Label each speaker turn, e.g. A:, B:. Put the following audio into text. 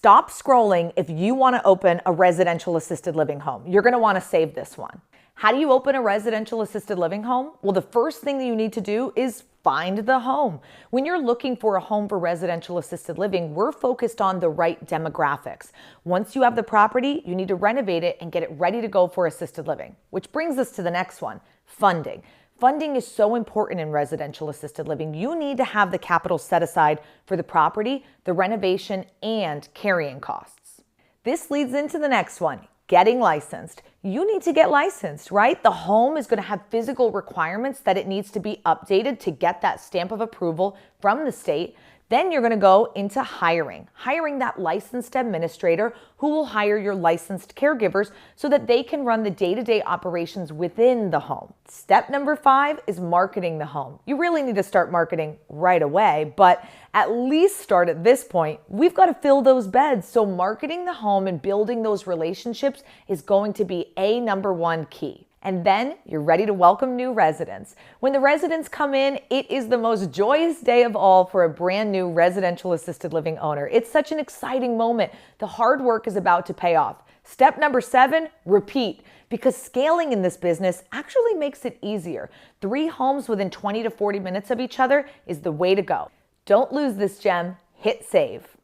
A: Stop scrolling if you want to open a residential assisted living home. You're going to want to save this one. How do you open a residential assisted living home? Well, the first thing that you need to do is find the home. When you're looking for a home for residential assisted living, we're focused on the right demographics. Once you have the property, you need to renovate it and get it ready to go for assisted living, which brings us to the next one, funding. Funding is so important in residential assisted living. You need to have the capital set aside for the property, the renovation, and carrying costs. This leads into the next one, getting licensed. You need to get licensed, right? The home is going to have physical requirements that it needs to be updated to get that stamp of approval from the state. Then you're going to go into hiring that licensed administrator who will hire your licensed caregivers so that they can run the day-to-day operations within the home. Step number 5 is marketing the home. You really need to start marketing right away, but at least start at this point. We've got to fill those beds. So marketing the home and building those relationships is going to be a number 1 key. And then you're ready to welcome new residents. When the residents come in, it is the most joyous day of all for a brand new residential assisted living owner. It's such an exciting moment. The hard work is about to pay off. Step number 7, repeat, because scaling in this business actually makes it easier. 3 homes within 20 to 40 minutes of each other is the way to go. Don't lose this gem. Hit save.